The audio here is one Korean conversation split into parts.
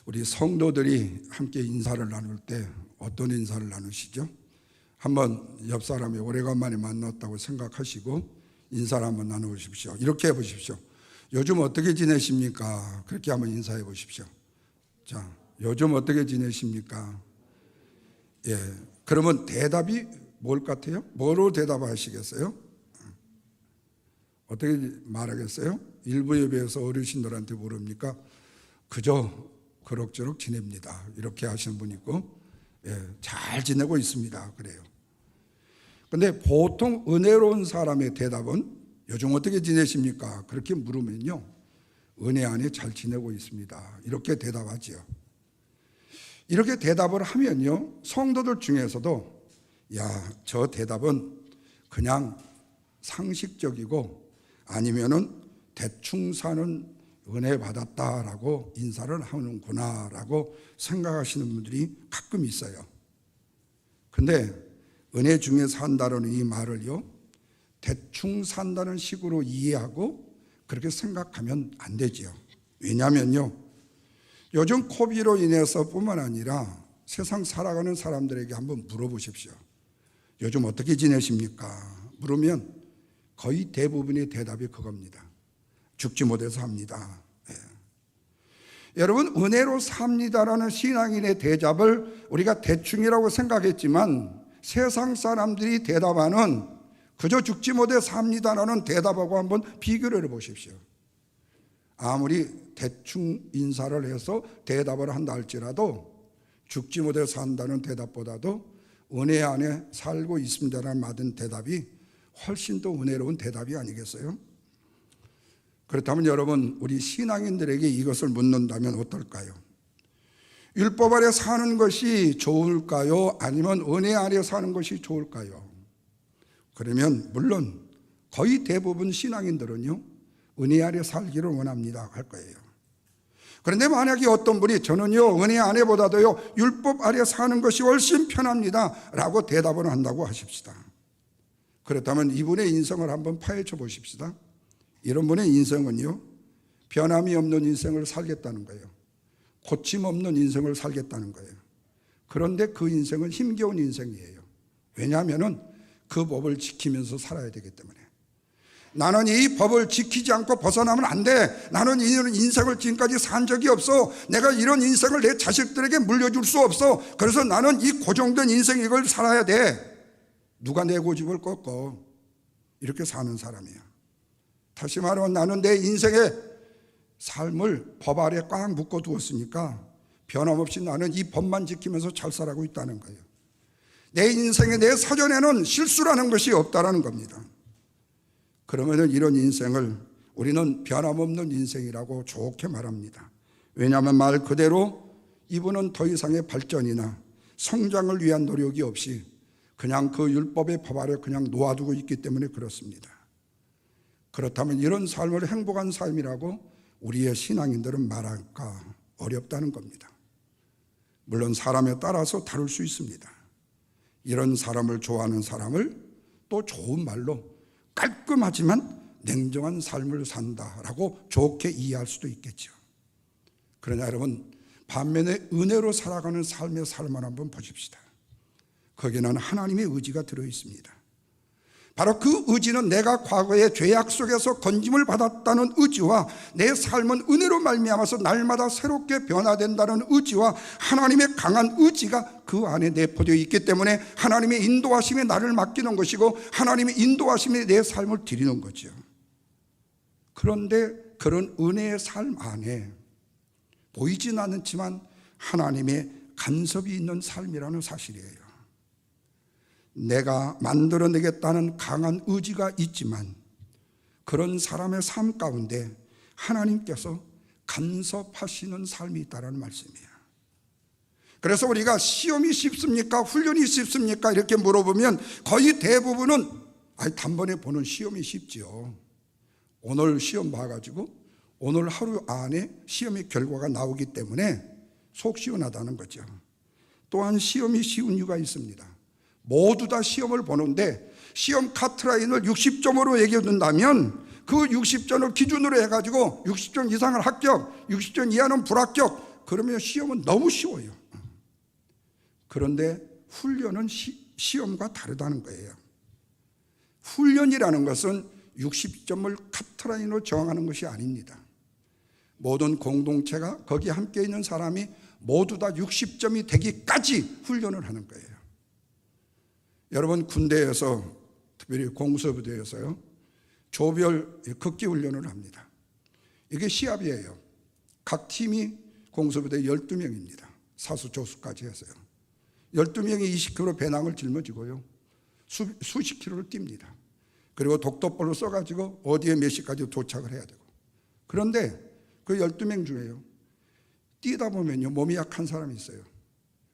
우리 성도들이 함께 인사를 나눌 때 어떤 인사를 나누시죠? 한번 옆 사람이 오래간만에 만났다고 생각하시고 인사를 한번 나누십시오. 이렇게 해보십시오. 요즘 어떻게 지내십니까? 그렇게 한번 인사해 보십시오. 자, 요즘 어떻게 지내십니까? 예, 그러면 대답이 뭘 같아요? 뭐로 대답하시겠어요? 어떻게 말하겠어요? 일부 예배에서 어르신들한테 물으니까 그저 그럭저럭 지냅니다. 이렇게 하시는 분 있고, 예, 잘 지내고 있습니다. 그래요. 근데 보통 은혜로운 사람의 대답은 요즘 어떻게 지내십니까? 그렇게 물으면요, 은혜 안에 잘 지내고 있습니다. 이렇게 대답하지요. 이렇게 대답을 하면요, 성도들 중에서도 저 대답은 그냥 상식적이고 아니면은 대충 사는 은혜 받았다라고 인사를 하는구나 라고 생각하시는 분들이 가끔 있어요. 근데 은혜 중에 산다는 이 말을요, 대충 산다는 식으로 이해하고 그렇게 생각하면 안 되지요. 왜냐면요, 요즘 코비드로 인해서 뿐만 아니라 세상 살아가는 사람들에게 한번 물어보십시오. 요즘 어떻게 지내십니까? 물으면 거의 대부분의 대답이 그겁니다. 죽지 못해서 합니다. 예. 여러분, 은혜로 삽니다라는 신앙인의 대답을 우리가 대충이라고 생각했지만 세상 사람들이 대답하는 그저 죽지 못해 삽니다라는 대답하고 한번 비교를 해보십시오. 아무리 대충 인사를 해서 대답을 한다 할지라도 죽지 못해 산다는 대답보다도 은혜 안에 살고 있습니다라는 맞은 대답이 훨씬 더 은혜로운 대답이 아니겠어요? 그렇다면 여러분, 우리 신앙인들에게 이것을 묻는다면 어떨까요? 율법 아래 사는 것이 좋을까요? 아니면 은혜 아래 사는 것이 좋을까요? 그러면 물론 거의 대부분 신앙인들은요, 은혜 아래 살기를 원합니다 할 거예요. 그런데 만약에 어떤 분이 저는요, 은혜 아래보다도요, 율법 아래 사는 것이 훨씬 편합니다 라고 대답을 한다고 하십시다. 그렇다면 이분의 인생을 한번 파헤쳐 보십시다. 이런 분의 인생은요, 변함이 없는 인생을 살겠다는 거예요. 고침 없는 인생을 살겠다는 거예요. 그런데 그 인생은 힘겨운 인생이에요. 왜냐하면 그 법을 지키면서 살아야 되기 때문에. 나는 이 법을 지키지 않고 벗어나면 안 돼. 나는 이런 인생을 지금까지 산 적이 없어. 내가 이런 인생을 내 자식들에게 물려줄 수 없어. 그래서 나는 이 고정된 인생 이걸 살아야 돼. 누가 내 고집을 꺾어. 이렇게 사는 사람이야. 다시 말하면 나는 내 인생의 삶을 법 아래 꽉 묶어두었으니까 변함없이 나는 이 법만 지키면서 잘 살아가고 있다는 거예요. 내 인생에 내 사전에는 실수라는 것이 없다라는 겁니다. 그러면 이런 인생을 우리는 변함없는 인생이라고 좋게 말합니다. 왜냐하면 말 그대로 이분은 더 이상의 발전이나 성장을 위한 노력이 없이 그냥 그 율법의 법 아래 그냥 놓아두고 있기 때문에 그렇습니다. 그렇다면 이런 삶을 행복한 삶이라고 우리의 신앙인들은 말할까 어렵다는 겁니다. 물론 사람에 따라서 다를 수 있습니다. 이런 사람을 좋아하는 사람을 또 좋은 말로 깔끔하지만 냉정한 삶을 산다라고 좋게 이해할 수도 있겠죠. 그러나 여러분, 반면에 은혜로 살아가는 삶의 삶을 한번 보십시다. 거기에는 하나님의 의지가 들어있습니다. 바로 그 의지는 내가 과거의 죄악 속에서 건짐을 받았다는 의지와 내 삶은 은혜로 말미암아서 날마다 새롭게 변화된다는 의지와 하나님의 강한 의지가 그 안에 내포되어 있기 때문에 하나님의 인도하심에 나를 맡기는 것이고 하나님의 인도하심에 내 삶을 드리는 거죠. 그런데 그런 은혜의 삶 안에 보이진 않지만 하나님의 간섭이 있는 삶이라는 사실이에요. 내가 만들어내겠다는 강한 의지가 있지만 그런 사람의 삶 가운데 하나님께서 간섭하시는 삶이 있다는 말씀이에요. 그래서 우리가 시험이 쉽습니까? 훈련이 쉽습니까? 이렇게 물어보면 거의 대부분은 단번에 보는 시험이 쉽지요. 오늘 시험 봐가지고 오늘 하루 안에 시험의 결과가 나오기 때문에 속 시원하다는 거죠. 또한 시험이 쉬운 이유가 있습니다. 모두 다 시험을 보는데 시험 카트라인을 60점으로 얘기해둔다면 그 60점을 기준으로 해가지고 60점 이상을 합격, 60점 이하는 불합격, 그러면 시험은 너무 쉬워요. 그런데 훈련은 시험과 다르다는 거예요. 훈련이라는 것은 60점을 카트라인으로 정하는 것이 아닙니다. 모든 공동체가 거기 함께 있는 사람이 모두 다 60점이 되기까지 훈련을 하는 거예요. 여러분, 군대에서 특별히 공수부대에서요, 조별 극기 훈련을 합니다. 이게 시합이에요. 각 팀이 공수부대 12명입니다. 사수, 조수까지 해서요. 12명이 20km 배낭을 짊어지고요, 수십 킬로를 뜁니다. 그리고 독도벌로 써가지고 어디에 몇 시까지 도착을 해야 되고. 그런데 그 12명 중에요, 뛰다 보면요, 몸이 약한 사람이 있어요.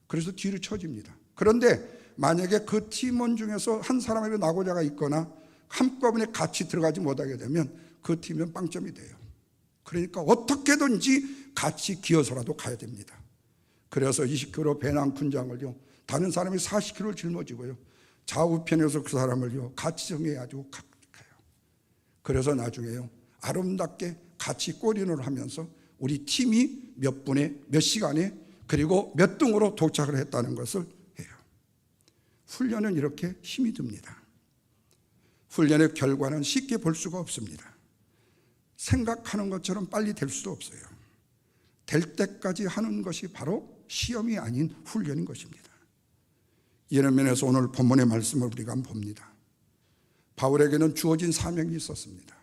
그래서 뒤로 쳐집니다. 그런데 만약에 그 팀원 중에서 한 사람이 낙오자가 있거나 한꺼번에 같이 들어가지 못하게 되면 그 팀은 빵점이 돼요. 그러니까 어떻게든지 같이 기어서라도 가야 됩니다. 그래서 20km 배낭 군장을요, 다른 사람이 40km를 짊어지고요, 좌우편에서 그 사람을요 같이 정해가지고 가요. 그래서 나중에요, 아름답게 같이 골인을 하면서 우리 팀이 몇 분에 몇 시간에 그리고 몇 등으로 도착을 했다는 것을 해요. 훈련은 이렇게 힘이 듭니다. 훈련의 결과는 쉽게 볼 수가 없습니다. 생각하는 것처럼 빨리 될 수도 없어요. 될 때까지 하는 것이 바로 시험이 아닌 훈련인 것입니다. 이런 면에서 오늘 본문의 말씀을 우리가 한번 봅니다. 바울에게는 주어진 사명이 있었습니다.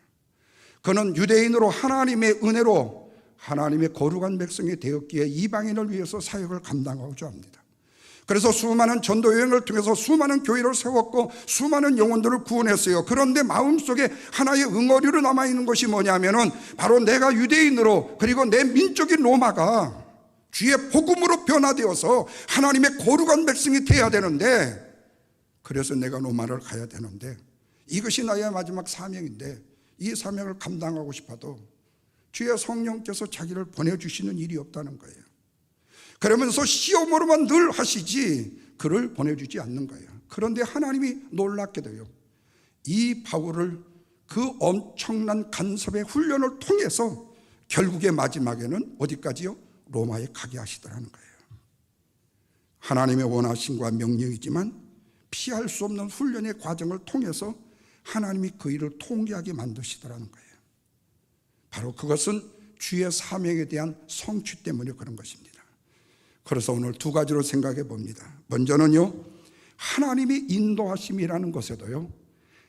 그는 유대인으로 하나님의 은혜로 하나님의 거룩한 백성이 되었기에 이방인을 위해서 사역을 감당하고자 합니다. 그래서 수많은 전도 여행을 통해서 수많은 교회를 세웠고 수많은 영혼들을 구원했어요. 그런데 마음속에 하나의 응어리로 남아있는 것이 뭐냐면은 바로 내가 유대인으로 그리고 내 민족인 로마가 주의 복음으로 변화되어서 하나님의 거룩한 백성이 되어야 되는데, 그래서 내가 로마를 가야 되는데 이것이 나의 마지막 사명인데 이 사명을 감당하고 싶어도 주의 성령께서 자기를 보내주시는 일이 없다는 거예요. 그러면서 시험으로만 늘 하시지 그를 보내주지 않는 거예요. 그런데 하나님이 놀랍게도요, 이 바울을 그 엄청난 간섭의 훈련을 통해서 결국의 마지막에는 어디까지요? 로마에 가게 하시더라는 거예요. 하나님의 원하심과 명령이지만 피할 수 없는 훈련의 과정을 통해서 하나님이 그 일을 통쾌하게 만드시더라는 거예요. 바로 그것은 주의 사명에 대한 성취 때문에 그런 것입니다. 그래서 오늘 두 가지로 생각해 봅니다. 먼저는요, 하나님의 인도하심이라는 것에도요,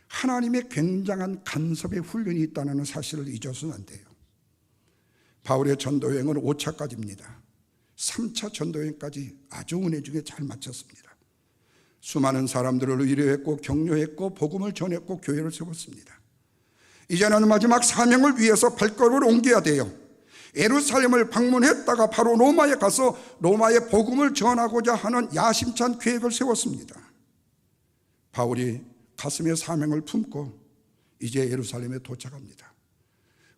하나님의 굉장한 간섭의 훈련이 있다는 사실을 잊어서는 안 돼요. 바울의 전도여행은 5차까지입니다. 3차 전도여행까지 아주 은혜 중에 잘 마쳤습니다. 수많은 사람들을 위로했고 격려했고 복음을 전했고 교회를 세웠습니다. 이제는 마지막 사명을 위해서 발걸음을 옮겨야 돼요. 예루살렘을 방문했다가 바로 로마에 가서 로마의 복음을 전하고자 하는 야심찬 계획을 세웠습니다. 바울이 가슴에 사명을 품고 이제 예루살렘에 도착합니다.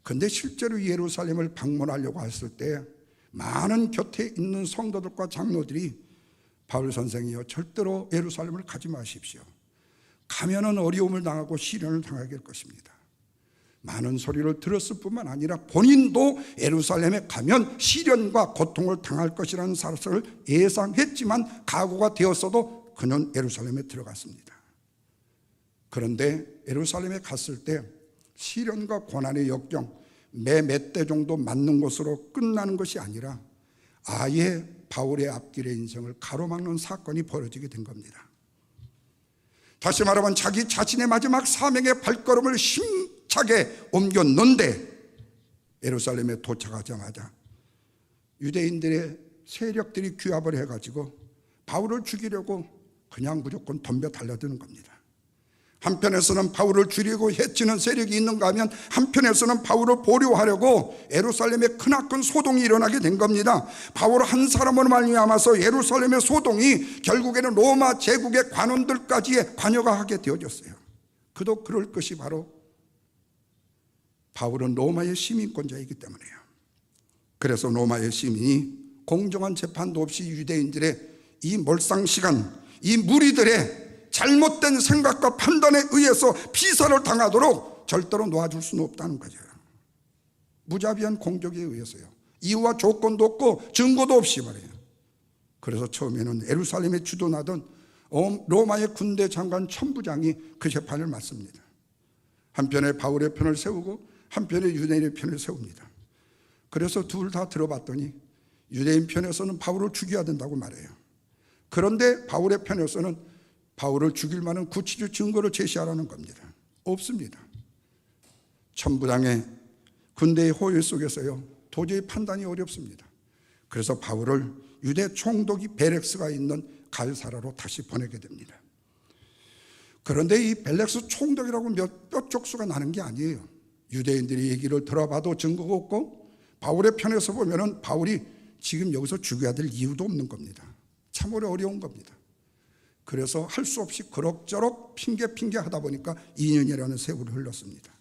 그런데 실제로 예루살렘을 방문하려고 했을 때 많은 곁에 있는 성도들과 장로들이 바울 선생이요, 절대로 예루살렘을 가지 마십시오. 가면은 어려움을 당하고 시련을 당하게 될 것입니다. 많은 소리를 들었을 뿐만 아니라 본인도 예루살렘에 가면 시련과 고통을 당할 것이라는 사실을 예상했지만 각오가 되었어도 그는 예루살렘에 들어갔습니다. 그런데 예루살렘에 갔을 때 시련과 고난의 역경 몇 대 정도 맞는 것으로 끝나는 것이 아니라 아예 바울의 앞길의 인생을 가로막는 사건이 벌어지게 된 겁니다. 다시 말하면 자기 자신의 마지막 사명의 발걸음을 힘차게 옮겼는데 예루살렘에 도착하자마자 유대인들의 세력들이 규합을 해가지고 바울을 죽이려고 그냥 무조건 덤벼 달려드는 겁니다. 한편에서는 바울을 죽이려고 해치는 세력이 있는가 하면 한편에서는 바울을 보류하려고 예루살렘에 크나큰 소동이 일어나게 된 겁니다. 바울 한 사람으로 말미암아서 예루살렘의 소동이 결국에는 로마 제국의 관원들까지의 관여가 하게 되어졌어요. 그도 그럴 것이 바로 바울은 로마의 시민권자이기 때문이에요. 그래서 로마의 시민이 공정한 재판도 없이 유대인들의 이 몰상시간, 이 무리들의 잘못된 생각과 판단에 의해서 피살을 당하도록 절대로 놓아줄 수는 없다는 거죠. 무자비한 공격에 의해서요, 이유와 조건도 없고 증거도 없이 말이에요. 그래서 처음에는 예루살렘에 주둔하던 로마의 군대 장관 천부장이 그 재판을 맡습니다. 한편에 바울의 편을 세우고 한편에 유대인의 편을 세웁니다. 그래서 둘 다 들어봤더니 유대인 편에서는 바울을 죽여야 된다고 말해요. 그런데 바울의 편에서는 바울을 죽일 만한 구체적 증거를 제시하라는 겁니다. 없습니다. 천부장의 군대의 호의 속에서요, 도저히 판단이 어렵습니다. 그래서 바울을 유대 총독이 벨렉스가 있는 가이사라로 다시 보내게 됩니다. 그런데 이 벨렉스 총독이라고 몇 족수가 나는 게 아니에요. 유대인들이 얘기를 들어봐도 증거가 없고 바울의 편에서 보면은 바울이 지금 여기서 죽여야 될 이유도 없는 겁니다. 참으로 어려운 겁니다. 그래서 할 수 없이 그럭저럭 핑계 하다 보니까 2년이라는 세월이 흘렀습니다.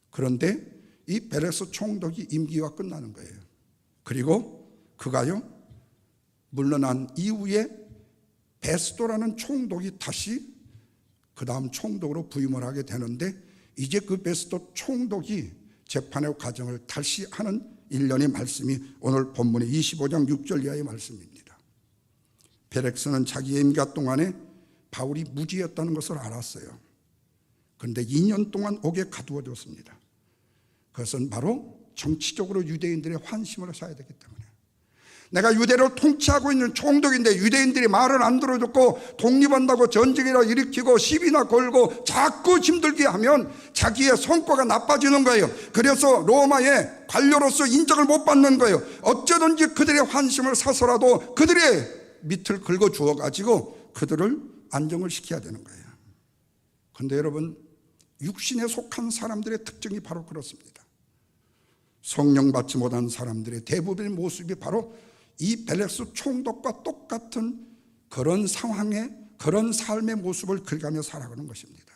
그런데 이 벨렉스 총독이 임기가 끝나는 거예요. 그리고 그가요, 물러난 이후에 베스도라는 총독이 다시 그 다음 총독으로 부임을 하게 되는데, 이제 그 베스도 총독이 재판의 과정을 다시 하는 일련의 말씀이 오늘 본문의 25장 6절 이하의 말씀입니다. 벨렉스는 자기의 임기 동안에 바울이 무지였다는 것을 알았어요. 그런데 2년 동안 옥에 가두어졌습니다. 그것은 바로 정치적으로 유대인들의 환심을 사야 되기 때문에, 내가 유대를 통치하고 있는 총독인데 유대인들이 말을 안 들어줬고 독립한다고 전쟁이나 일으키고 시비나 걸고 자꾸 힘들게 하면 자기의 성과가 나빠지는 거예요. 그래서 로마의 관료로서 인정을 못 받는 거예요. 어쩌든지 그들의 환심을 사서라도 그들의 밑을 긁어 주어가지고 그들을 안정을 시켜야 되는 거예요. 그런데 여러분, 육신에 속한 사람들의 특징이 바로 그렇습니다. 성령 받지 못한 사람들의 대부분의 모습이 바로 이 벨렉스 총독과 똑같은 그런 상황에, 그런 삶의 모습을 긁어가며 살아가는 것입니다.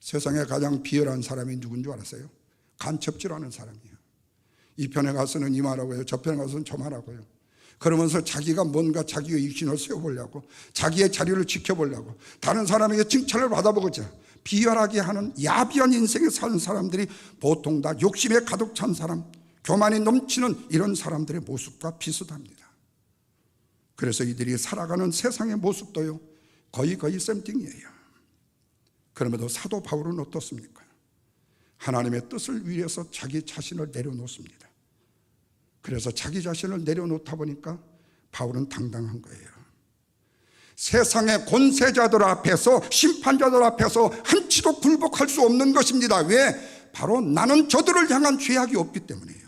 세상에 가장 비열한 사람이 누군 줄 알았어요? 간첩질하는 사람이에요. 이 편에 가서는 이 말하고 해요, 저 편에 가서는 저 말하고 해요. 그러면서 자기가 뭔가 자기의 입신을 세워보려고, 자기의 자리를 지켜보려고, 다른 사람에게 칭찬을 받아보고자 비열하게 하는 야비한 인생에 사는 사람들이 보통 다 욕심에 가득 찬 사람, 교만이 넘치는 이런 사람들의 모습과 비슷합니다. 그래서 이들이 살아가는 세상의 모습도요, 거의 쌤띵이에요. 그럼에도 사도 바울은 어떻습니까? 하나님의 뜻을 위해서 자기 자신을 내려놓습니다. 그래서 자기 자신을 내려놓다 보니까 바울은 당당한 거예요. 세상의 권세자들 앞에서, 심판자들 앞에서 한치도 굴복할 수 없는 것입니다. 왜? 바로 나는 저들을 향한 죄악이 없기 때문이에요.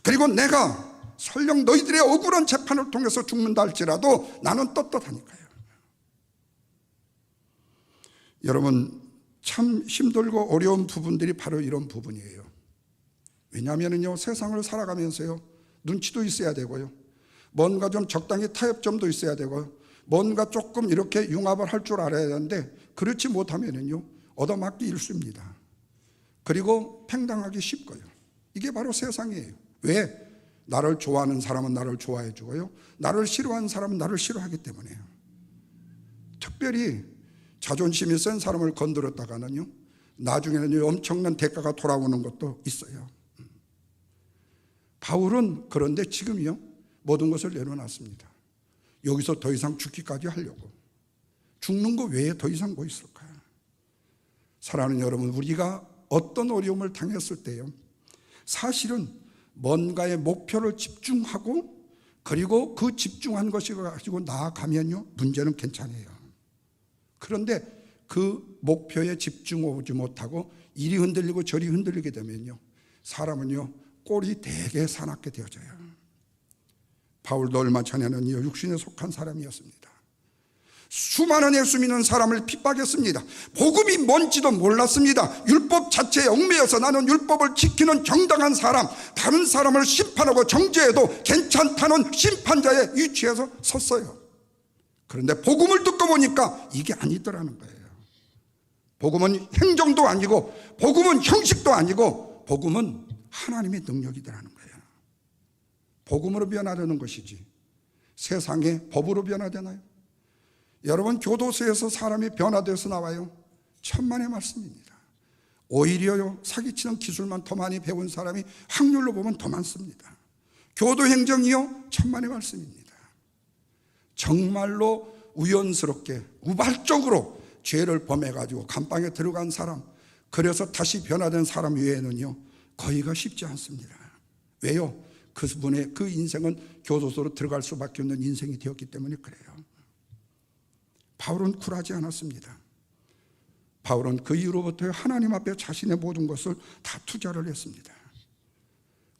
그리고 내가 설령 너희들의 억울한 재판을 통해서 죽는다 할지라도 나는 떳떳하니까요. 여러분, 참 힘들고 어려운 부분들이 바로 이런 부분이에요. 왜냐하면요, 세상을 살아가면서요, 눈치도 있어야 되고요, 뭔가 좀 적당히 타협점도 있어야 되고요, 뭔가 조금 이렇게 융합을 할 줄 알아야 되는데, 그렇지 못하면요 얻어맞기 일쑤입니다. 그리고 팽당하기 쉽고요. 이게 바로 세상이에요. 왜? 나를 좋아하는 사람은 나를 좋아해 주고요, 나를 싫어하는 사람은 나를 싫어하기 때문에요. 특별히 자존심이 센 사람을 건드렸다가는요, 나중에는 엄청난 대가가 돌아오는 것도 있어요. 바울은 그런데 지금요, 모든 것을 내려놨습니다. 여기서 더 이상 죽기까지 하려고. 죽는 거 외에 더 이상 뭐 있을까요? 사랑하는 여러분, 우리가 어떤 어려움을 당했을 때요, 사실은 뭔가의 목표를 집중하고, 그리고 그 집중한 것이 가지고 나아가면요, 문제는 괜찮아요. 그런데 그 목표에 집중하지 못하고 이리 흔들리고 저리 흔들리게 되면요, 사람은요 꼴이 되게 사납게 되어져요. 바울도 얼마 전에는 육신에 속한 사람이었습니다. 수많은 예수 믿는 사람을 핍박했습니다. 복음이 뭔지도 몰랐습니다. 율법 자체에 얽매여서 나는 율법을 지키는 정당한 사람, 다른 사람을 심판하고 정죄해도 괜찮다는 심판자의 위치에서 섰어요. 그런데 복음을 듣고 보니까 이게 아니더라는 거예요. 복음은 행정도 아니고, 복음은 형식도 아니고, 복음은 하나님의 능력이더라는 거예요. 복음으로 변화되는 것이지 세상의 법으로 변화되나요? 여러분, 교도소에서 사람이 변화돼서 나와요. 천만의 말씀입니다. 오히려 사기치는 기술만 더 많이 배운 사람이 확률로 보면 더 많습니다. 교도행정이요, 천만의 말씀입니다. 정말로 우연스럽게 우발적으로 죄를 범해가지고 감방에 들어간 사람, 그래서 다시 변화된 사람 외에는요 거의가 쉽지 않습니다. 왜요? 그분의 그 인생은 교도소로 들어갈 수밖에 없는 인생이 되었기 때문에 그래요. 바울은 굴하지 않았습니다. 바울은 그 이후로부터 하나님 앞에 자신의 모든 것을 다 투자를 했습니다.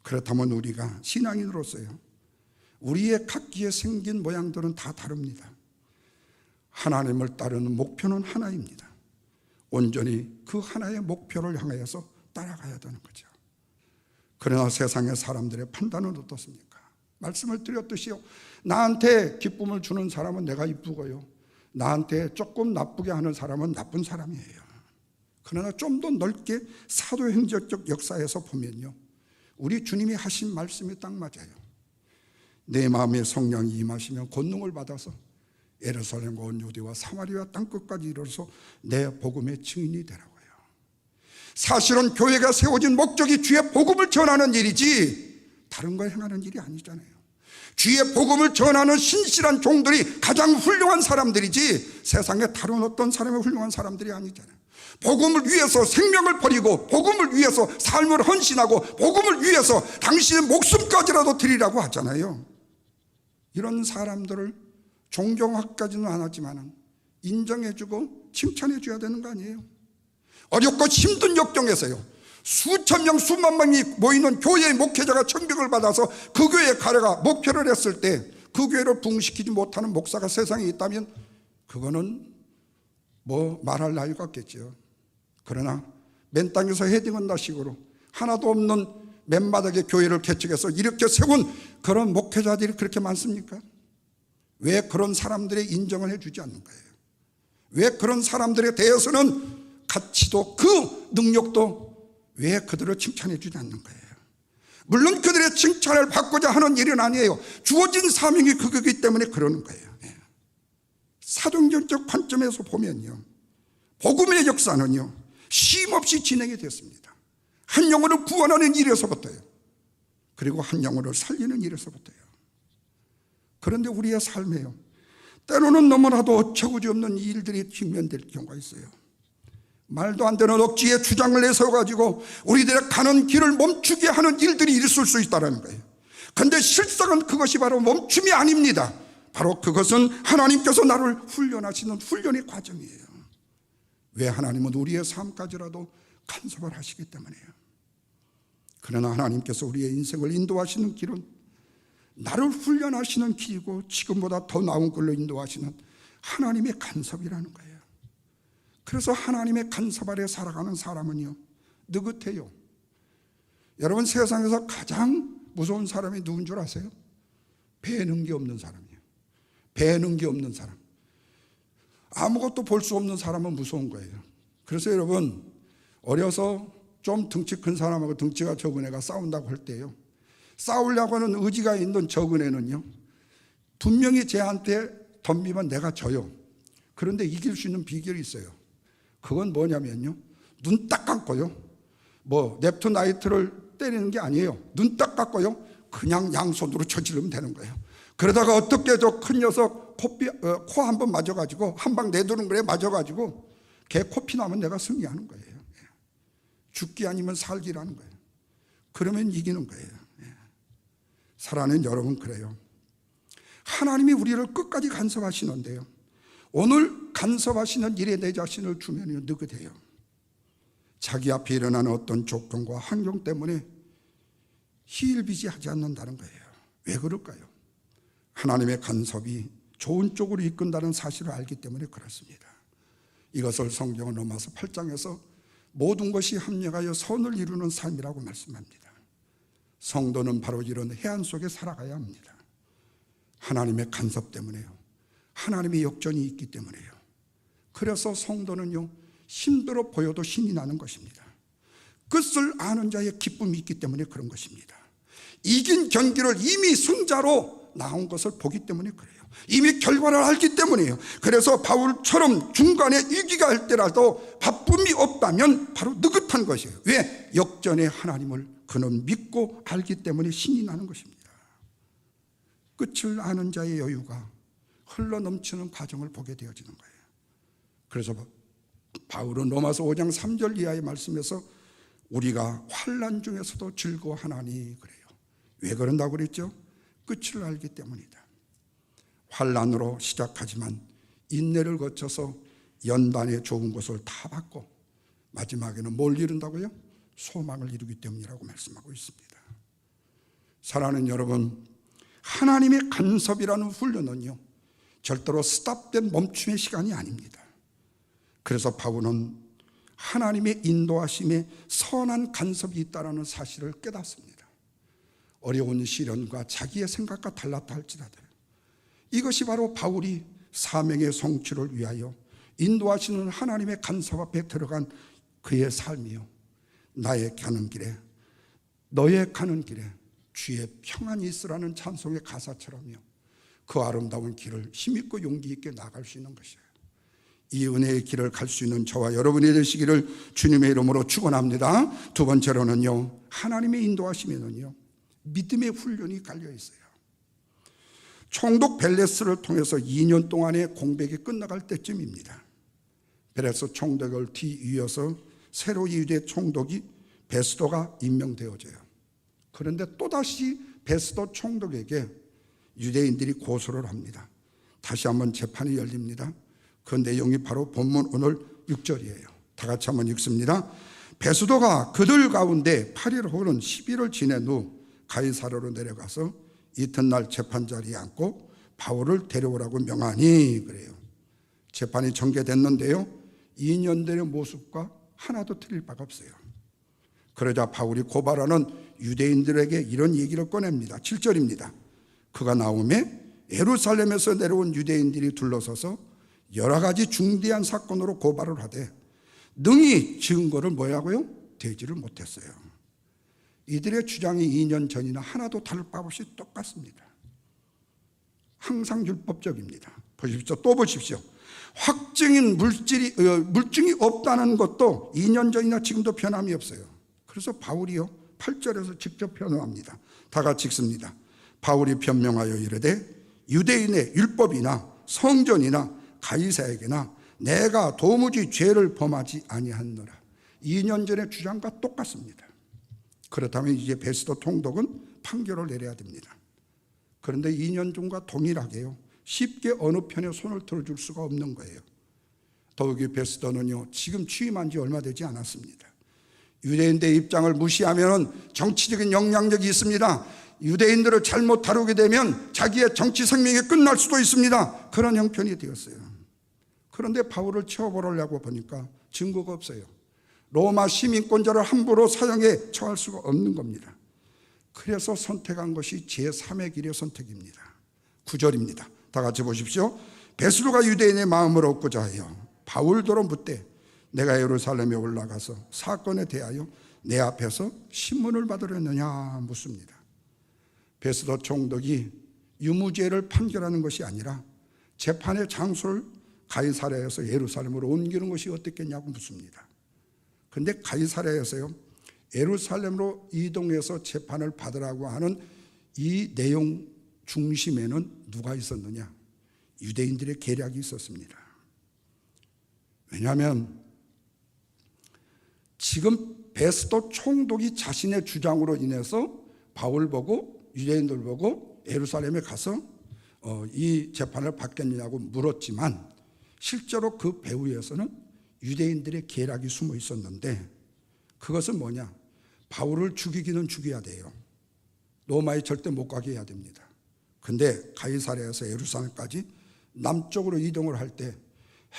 그렇다면 우리가 신앙인으로서요, 우리의 각기에 생긴 모양들은 다 다릅니다. 하나님을 따르는 목표는 하나입니다. 온전히 그 하나의 목표를 향하여서 따라가야 되는 거죠. 그러나 세상의 사람들의 판단은 어떻습니까? 말씀을 드렸듯이요, 나한테 기쁨을 주는 사람은 내가 이쁘고요, 나한테 조금 나쁘게 하는 사람은 나쁜 사람이에요. 그러나 좀 더 넓게 사도행전적 역사에서 보면요, 우리 주님이 하신 말씀이 딱 맞아요. 내 마음에 성령이 임하시면 권능을 받아서 예루살렘과 온 유대와 사마리아 땅끝까지 이르러서 내 복음의 증인이 되라고요. 사실은 교회가 세워진 목적이 주의 복음을 전하는 일이지 다른 걸 행하는 일이 아니잖아요. 주의 복음을 전하는 신실한 종들이 가장 훌륭한 사람들이지 세상에 다른 어떤 사람의 훌륭한 사람들이 아니잖아요. 복음을 위해서 생명을 버리고 복음을 위해서 삶을 헌신하고 복음을 위해서 당신의 목숨까지라도 드리라고 하잖아요. 이런 사람들을 존경하기까지는 안 하지만 인정해주고 칭찬해줘야 되는 거 아니에요? 어렵고 힘든 역경에서요, 수천 명 수만 명이 모이는 교회의 목회자가 청빙을 받아서 그 교회에 가려가 목표를 했을 때 그 교회를 부흥시키지 못하는 목사가 세상에 있다면 그거는 뭐 말할 나위가 없겠죠. 그러나 맨 땅에서 헤딩한 나식으로 하나도 없는 맨바닥의 교회를 개척해서 이렇게 세운 그런 목회자들이 그렇게 많습니까? 왜 그런 사람들의 인정을 해주지 않는 거예요? 왜 그런 사람들에 대해서는 가치도 그 능력도 왜 그들을 칭찬해 주지 않는 거예요? 물론 그들의 칭찬을 받고자 하는 일은 아니에요. 주어진 사명이 그거기 때문에 그러는 거예요. 사도행전적 관점에서 보면요, 복음의 역사는요 쉼없이 진행이 됐습니다. 한 영혼을 구원하는 일에서부터요, 그리고 한 영혼을 살리는 일에서부터요. 그런데 우리의 삶에요, 때로는 너무나도 어처구니없는 일들이 직면될 경우가 있어요. 말도 안 되는 억지의 주장을 내세워가지고 우리들의 가는 길을 멈추게 하는 일들이 있을 수 있다는 거예요. 그런데 실상은 그것이 바로 멈춤이 아닙니다. 바로 그것은 하나님께서 나를 훈련하시는 훈련의 과정이에요. 왜? 하나님은 우리의 삶까지라도 간섭을 하시기 때문이에요. 그러나 하나님께서 우리의 인생을 인도하시는 길은 나를 훈련하시는 길이고 지금보다 더 나은 길로 인도하시는 하나님의 간섭이라는 거예요. 그래서 하나님의 간섭 아래 살아가는 사람은요 느긋해요. 여러분, 세상에서 가장 무서운 사람이 누군 줄 아세요? 배는 게 없는 사람이에요. 배는 게 없는 사람, 아무것도 볼 수 없는 사람은 무서운 거예요. 그래서 여러분, 어려서 좀 덩치 큰 사람하고 덩치가 적은 애가 싸운다고 할 때요, 싸우려고 하는 의지가 있는 적은 애는요 분명히 쟤한테 덤비면 내가 져요. 그런데 이길 수 있는 비결이 있어요. 그건 뭐냐면요, 눈 딱 감고요, 뭐 랩트 나이트를 때리는 게 아니에요. 눈 딱 감고요 그냥 양손으로 저지르면 되는 거예요. 그러다가 어떻게 저 큰 녀석 코 한 번 맞아가지고 한 방 내두는 거에 맞아가지고 걔 코피 나면 내가 승리하는 거예요. 죽기 아니면 살기라는 거예요. 그러면 이기는 거예요. 살아낸 여러분, 그래요. 하나님이 우리를 끝까지 간섭하시는데요, 오늘 간섭하시는 일에 내 자신을 주면 느긋해요. 자기 앞에 일어나는 어떤 조건과 환경 때문에 희일비재하지 않는다는 거예요. 왜 그럴까요? 하나님의 간섭이 좋은 쪽으로 이끈다는 사실을 알기 때문에 그렇습니다. 이것을 성경은 로마서 8장에서 모든 것이 합력하여 선을 이루는 삶이라고 말씀합니다. 성도는 바로 이런 해안 속에 살아가야 합니다. 하나님의 간섭 때문에요, 하나님의 역전이 있기 때문에요. 그래서 성도는요 힘들어 보여도 신이 나는 것입니다. 끝을 아는 자의 기쁨이 있기 때문에 그런 것입니다. 이긴 경기를 이미 승자로 나온 것을 보기 때문에 그래요. 이미 결과를 알기 때문이에요. 그래서 바울처럼 중간에 위기가 할 때라도 바쁨이 없다면 바로 느긋한 것이에요. 왜? 역전의 하나님을 그는 믿고 알기 때문에 신이 나는 것입니다. 끝을 아는 자의 여유가 흘러넘치는 과정을 보게 되어지는 거예요. 그래서 바울은 로마서 5장 3절 이하의 말씀에서 우리가 환난 중에서도 즐거워하나니 그래요. 왜 그런다고 그랬죠? 끝을 알기 때문이다. 환난으로 시작하지만 인내를 거쳐서 연단의 좋은 것을 다 받고 마지막에는 뭘 이룬다고요? 소망을 이루기 때문이라고 말씀하고 있습니다. 사랑하는 여러분, 하나님의 간섭이라는 훈련은요, 절대로 스탑된 멈춤의 시간이 아닙니다. 그래서 바울은 하나님의 인도하심에 선한 간섭이 있다는 사실을 깨닫습니다. 어려운 시련과 자기의 생각과 달랐다 할지라도 이것이 바로 바울이 사명의 성취를 위하여 인도하시는 하나님의 간섭 앞에 들어간 그의 삶이요, 나의 가는 길에 너의 가는 길에 주의 평안이 있으라는 찬송의 가사처럼요, 그 아름다운 길을 힘있고 용기 있게 나갈 수 있는 것이에요. 이 은혜의 길을 갈 수 있는 저와 여러분이 되시기를 주님의 이름으로 축원합니다. 두 번째로는요, 하나님의 인도하심에는요, 믿음의 훈련이 깔려 있어요. 총독 벨레스를 통해서 2년 동안의 공백이 끝나갈 때쯤입니다. 벨레스 총독을 뒤이어서 새로 유대 총독이 베스도가 임명되어져요. 그런데 또다시 베스도 총독에게 유대인들이 고소를 합니다. 다시 한번 재판이 열립니다. 그 내용이 바로 본문 오늘 6절이에요. 다 같이 한번 읽습니다. 베스도가 그들 가운데 8일 혹은 10일을 지낸 후 가이사랴로 내려가서 이튿날 재판 자리에 앉고 바울을 데려오라고 명하니 그래요. 재판이 전개됐는데요, 2년 전의 모습과 하나도 틀릴 바가 없어요. 그러자 바울이 고발하는 유대인들에게 이런 얘기를 꺼냅니다. 7절입니다. 그가 나오매 예루살렘에서 내려온 유대인들이 둘러서서 여러 가지 중대한 사건으로 고발을 하되 능히 증거를 뭐라고요? 대지를 못했어요. 이들의 주장이 2년 전이나 하나도 다를 바 없이 똑같습니다. 항상 율법적입니다. 보십시오. 또 보십시오. 확증인 물증이 없다는 것도 2년 전이나 지금도 변함이 없어요. 그래서 바울이요, 8절에서 직접 변호합니다. 다 같이 읽습니다. 바울이 변명하여 이르되 유대인의 율법이나 성전이나 가이사에게나 내가 도무지 죄를 범하지 아니하노라. 2년 전의 주장과 똑같습니다. 그렇다면 이제 베스도 총독은 판결을 내려야 됩니다. 그런데 2년 전과 동일하게요, 쉽게 어느 편에 손을 들어줄 수가 없는 거예요. 더욱이 베스도는요, 지금 취임한 지 얼마 되지 않았습니다. 유대인들의 입장을 무시하면 정치적인 영향력이 있습니다. 유대인들을 잘못 다루게 되면 자기의 정치 생명이 끝날 수도 있습니다. 그런 형편이 되었어요. 그런데 바울을 처벌하려고 보니까 증거가 없어요. 로마 시민권자를 함부로 사형에 처할 수가 없는 겁니다. 그래서 선택한 것이 제3의 길의 선택입니다. 9절입니다. 다 같이 보십시오. 베스도가 유대인의 마음을 얻고자 하여 바울더러 묻되 내가 예루살렘에 올라가서 사건에 대하여 내 앞에서 신문을 받으려느냐 묻습니다. 베스도 총독이 유무죄를 판결하는 것이 아니라 재판의 장소를 가이사랴에서 예루살렘으로 옮기는 것이 어떻겠냐고 묻습니다. 그런데 가이사랴에서요, 예루살렘으로 이동해서 재판을 받으라고 하는 이 내용 중심에는 누가 있었느냐? 유대인들의 계략이 있었습니다. 왜냐하면 지금 베스도 총독이 자신의 주장으로 인해서 바울 보고 유대인들 보고 예루살렘에 가서 이 재판을 받겠느냐고 물었지만 실제로 그 배후에서는 유대인들의 계략이 숨어 있었는데 그것은 뭐냐? 바울을 죽이기는 죽여야 돼요. 로마에 절대 못 가게 해야 됩니다. 근데 가이사랴에서 예루살렘까지 남쪽으로 이동을 할 때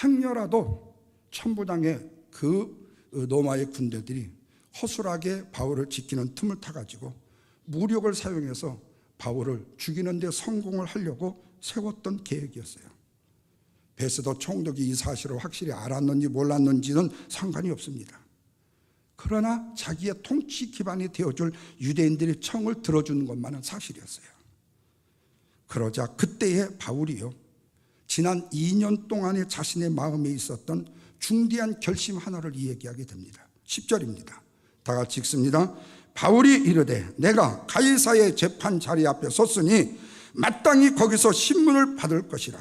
행여라도 천부장의 그 로마의 군대들이 허술하게 바울을 지키는 틈을 타가지고 무력을 사용해서 바울을 죽이는 데 성공을 하려고 세웠던 계획이었어요. 베스도 총독이 이 사실을 확실히 알았는지 몰랐는지는 상관이 없습니다. 그러나 자기의 통치 기반이 되어줄 유대인들의 청을 들어주는 것만은 사실이었어요. 그러자 그때의 바울이요, 지난 2년 동안의 자신의 마음에 있었던 중대한 결심 하나를 이야기하게 됩니다. 10절입니다. 다 같이 읽습니다. 바울이 이르되 내가 가이사의 재판 자리 앞에 섰으니 마땅히 거기서 신문을 받을 것이라.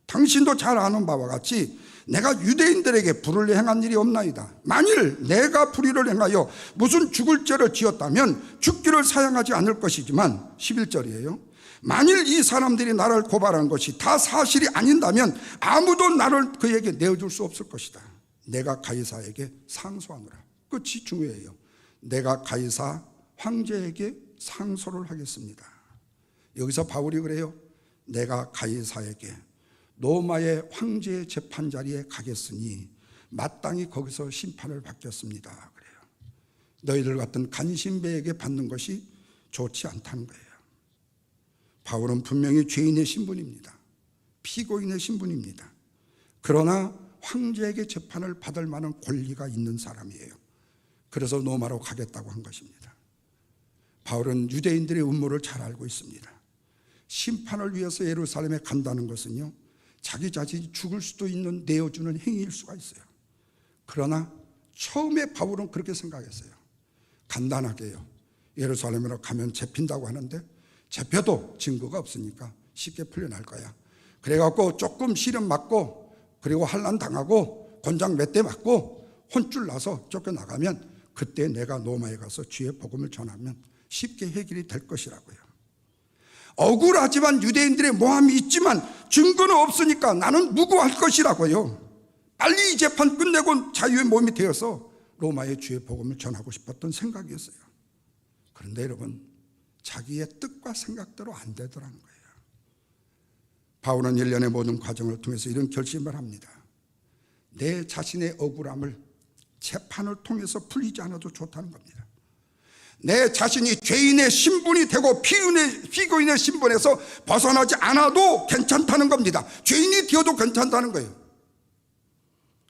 당신도 잘 아는 바와 같이 내가 유대인들에게 불을 행한 일이 없나이다. 만일 내가 불의를 행하여 무슨 죽을 죄를 지었다면 죽기를 사양하지 않을 것이지만, 11절이에요. 만일 이 사람들이 나를 고발한 것이 다 사실이 아닌다면 아무도 나를 그에게 내어줄 수 없을 것이다. 내가 가이사에게 상소하노라. 끝이 중요해요. 내가 가이사 황제에게 상소를 하겠습니다. 여기서 바울이 그래요. 내가 가이사에게 로마의 황제의 재판 자리에 가겠으니 마땅히 거기서 심판을 받겠습니다. 그래요. 너희들 같은 간신배에게 받는 것이 좋지 않다는 거예요. 바울은 분명히 죄인의 신분입니다. 피고인의 신분입니다. 그러나 황제에게 재판을 받을 만한 권리가 있는 사람이에요. 그래서 로마로 가겠다고 한 것입니다. 바울은 유대인들의 음모를 잘 알고 있습니다. 심판을 위해서 예루살렘에 간다는 것은요, 자기 자신이 죽을 수도 있는 내어주는 행위일 수가 있어요. 그러나 처음에 바울은 그렇게 생각했어요. 간단하게요, 예루살렘으로 가면 잡힌다고 하는데 잡혀도 증거가 없으니까 쉽게 풀려날 거야. 그래갖고 조금 시련 맞고 그리고 환난 당하고 곤장 몇 대 맞고 혼쭐 나서 쫓겨나가면 그때 내가 로마에 가서 주의 복음을 전하면 쉽게 해결이 될 것이라고요. 억울하지만 유대인들의 모함이 있지만 증거는 없으니까 나는 무고할 것이라고요. 빨리 이 재판 끝내고 자유의 몸이 되어서 로마의 주의 복음을 전하고 싶었던 생각이었어요. 그런데 여러분, 자기의 뜻과 생각대로 안 되더라는 거예요. 바울은 1년의 모든 과정을 통해서 이런 결심을 합니다. 내 자신의 억울함을 재판을 통해서 풀리지 않아도 좋다는 겁니다. 내 자신이 죄인의 신분이 되고 피고인의 신분에서 벗어나지 않아도 괜찮다는 겁니다. 죄인이 되어도 괜찮다는 거예요.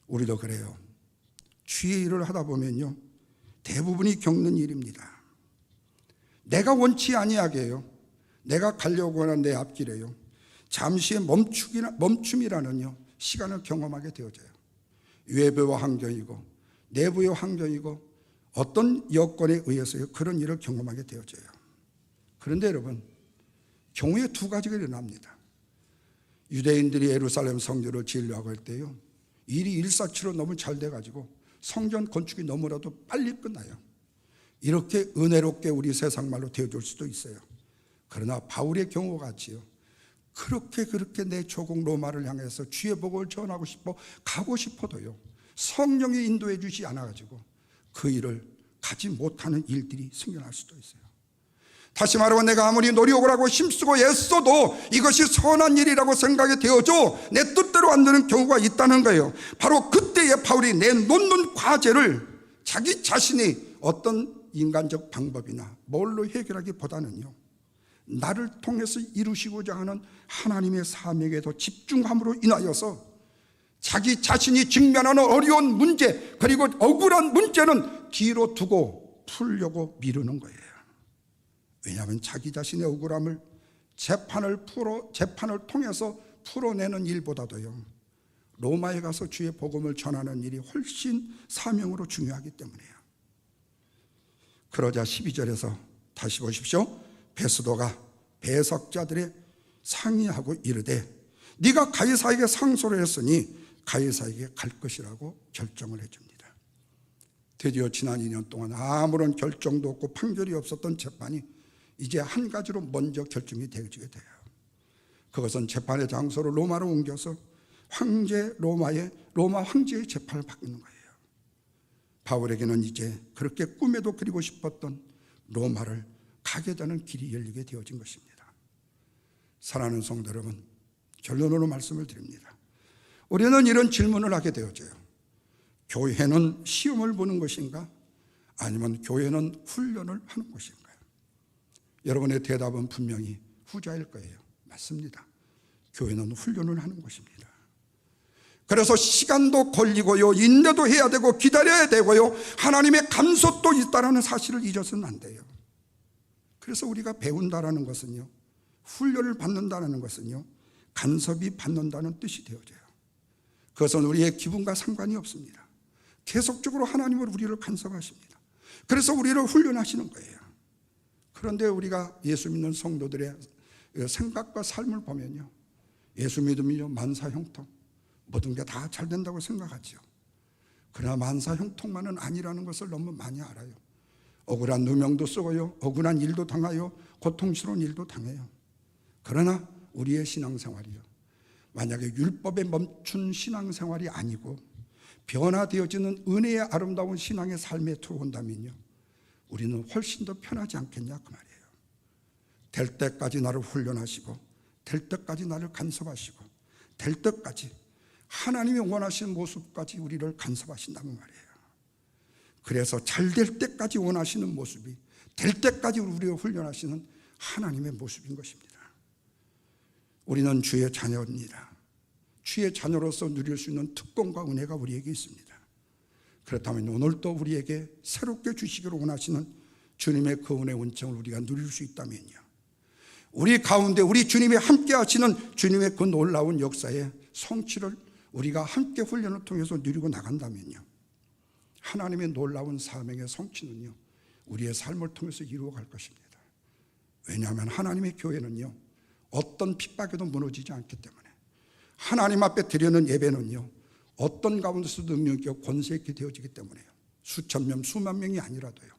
우리도 그래요. 주의 일을 하다 보면요, 대부분이 겪는 일입니다. 내가 원치 아니하게요, 내가 가려고 하는 내 앞길에요, 잠시의 멈춤이라는요 시간을 경험하게 되어져요. 외부의 환경이고 내부의 환경이고 어떤 여건에 의해서 그런 일을 경험하게 되어져요. 그런데 여러분, 경우에 두 가지가 일어납니다. 유대인들이 예루살렘 성전을 지으려고 할 때요, 일이 일사치로 너무 잘 돼가지고 성전 건축이 너무나도 빨리 끝나요. 이렇게 은혜롭게 우리 세상 말로 되어줄 수도 있어요. 그러나 바울의 경우 같이요, 그렇게 내 조국 로마를 향해서 주의 복음을 전하고 싶어 가고 싶어도요, 성령이 인도해 주지 않아가지고 그 일을 가지 못하는 일들이 생겨날 수도 있어요. 다시 말하면 내가 아무리 노력을 하고 힘쓰고 애써도 이것이 선한 일이라고 생각이 되어져 내 뜻대로 안 되는 경우가 있다는 거예요. 바로 그때에 바울이 내놓는 과제를 자기 자신이 어떤 인간적 방법이나 뭘로 해결하기보다는요, 나를 통해서 이루시고자 하는 하나님의 사명에 더 집중함으로 인하여서 자기 자신이 직면하는 어려운 문제 그리고 억울한 문제는 뒤로 두고 풀려고 미루는 거예요. 왜냐하면 자기 자신의 억울함을 재판을 통해서 풀어내는 일보다도요, 로마에 가서 주의 복음을 전하는 일이 훨씬 사명으로 중요하기 때문이에요. 그러자 12절에서 다시 보십시오. 베스도가 배석자들의 상의하고 이르되 네가 가이사에게 상소를 했으니 가이사에게 갈 것이라고 결정을 해줍니다. 드디어 지난 2년 동안 아무런 결정도 없고 판결이 없었던 재판이 이제 한 가지로 먼저 결정이 되어지게 돼요. 그것은 재판의 장소를 로마로 옮겨서 로마 황제의 재판을 받는 거예요. 바울에게는 이제 그렇게 꿈에도 그리고 싶었던 로마를 가게 되는 길이 열리게 되어진 것입니다. 사랑하는 성도 여러분, 결론으로 말씀을 드립니다. 우리는 이런 질문을 하게 되어져요. 교회는 시험을 보는 것인가? 아니면 교회는 훈련을 하는 것인가요? 여러분의 대답은 분명히 후자일 거예요. 맞습니다. 교회는 훈련을 하는 것입니다. 그래서 시간도 걸리고요, 인내도 해야 되고 기다려야 되고요, 하나님의 감속도 있다는 사실을 잊어서는 안 돼요. 그래서 우리가 배운다라는 것은요, 훈련을 받는다는 것은요, 간섭이 받는다는 뜻이 되어져요. 그것은 우리의 기분과 상관이 없습니다. 계속적으로 하나님은 우리를 간섭하십니다. 그래서 우리를 훈련하시는 거예요. 그런데 우리가 예수 믿는 성도들의 생각과 삶을 보면요, 예수 믿으면요 만사형통, 모든 게 다 잘 된다고 생각하죠. 그러나 만사형통만은 아니라는 것을 너무 많이 알아요. 억울한 누명도 쓰고요, 억울한 일도 당하여 고통스러운 일도 당해요. 그러나 우리의 신앙생활이요, 만약에 율법에 멈춘 신앙생활이 아니고 변화되어지는 은혜의 아름다운 신앙의 삶에 들어온다면요, 우리는 훨씬 더 편하지 않겠냐 그 말이에요. 될 때까지 나를 훈련하시고, 될 때까지 나를 간섭하시고, 될 때까지 하나님이 원하시는 모습까지 우리를 간섭하신다는 말이에요. 그래서 잘 될 때까지 원하시는 모습이 될 때까지 우리를 훈련하시는 하나님의 모습인 것입니다. 우리는 주의 자녀입니다. 주의 자녀로서 누릴 수 있는 특권과 은혜가 우리에게 있습니다. 그렇다면 오늘도 우리에게 새롭게 주시기를 원하시는 주님의 그 은혜의 은총을 우리가 누릴 수 있다면요, 우리 가운데 우리 주님이 함께 하시는 주님의 그 놀라운 역사의 성취를 우리가 함께 훈련을 통해서 누리고 나간다면요, 하나님의 놀라운 사명의 성취는요, 우리의 삶을 통해서 이루어갈 것입니다. 왜냐하면 하나님의 교회는요, 어떤 핍박에도 무너지지 않기 때문에, 하나님 앞에 드리는 예배는요, 어떤 가운데서도 능력이 권세 있게 되어지기 때문에요, 수천 명, 수만 명이 아니라도요,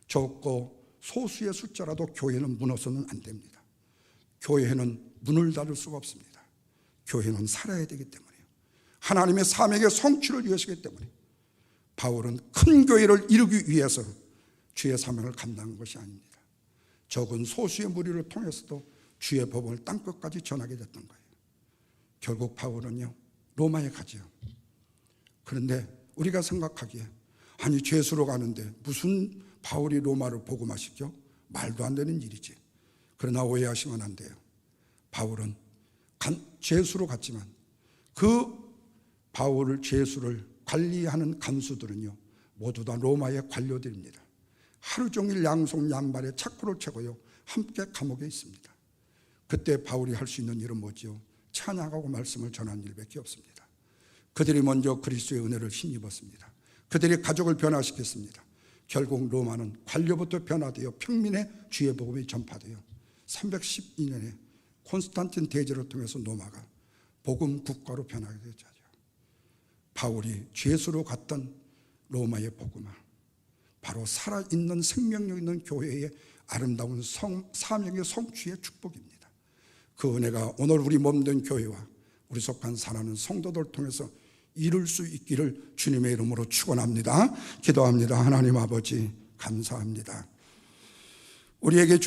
적고 소수의 숫자라도 교회는 무너서는 안 됩니다. 교회는 문을 닫을 수가 없습니다. 교회는 살아야 되기 때문에요, 하나님의 사명의 성취를 위해서이기 때문에 바울은 큰 교회를 이루기 위해서 주의 사명을 감당한 것이 아닙니다. 적은 소수의 무리를 통해서도 주의 법을 땅끝까지 전하게 됐던 거예요. 결국 바울은요, 로마에 가죠. 그런데 우리가 생각하기에, 아니 죄수로 가는데 무슨 바울이 로마를 복음화시켜? 말도 안 되는 일이지. 그러나 오해하시면 안 돼요. 바울은 죄수로 갔지만 그 바울을, 죄수를 관리하는 간수들은요, 모두 다 로마의 관료들입니다. 하루 종일 양손 양발에 차코를 채고요, 함께 감옥에 있습니다. 그때 바울이 할 수 있는 일은 뭐죠? 찬양하고 말씀을 전하는 일밖에 없습니다. 그들이 먼저 그리스도의 은혜를 힘입었습니다. 그들이 가족을 변화시켰습니다. 결국 로마는 관료부터 변화되어 평민의 주의 복음이 전파되어 312년에 콘스탄틴 대제를 통해서 로마가 복음 국가로 변하게 되죠. 바울이 죄수로 갔던 로마의 복음화, 바로 살아있는 생명력 있는 교회의 아름다운 사명의 성취의 축복입니다. 그 은혜가 오늘 우리 몸된 교회와 우리 속한 사랑하는 성도들 통해서 이룰 수 있기를 주님의 이름으로 축원합니다. 기도합니다. 하나님 아버지 감사합니다. 우리에게 주신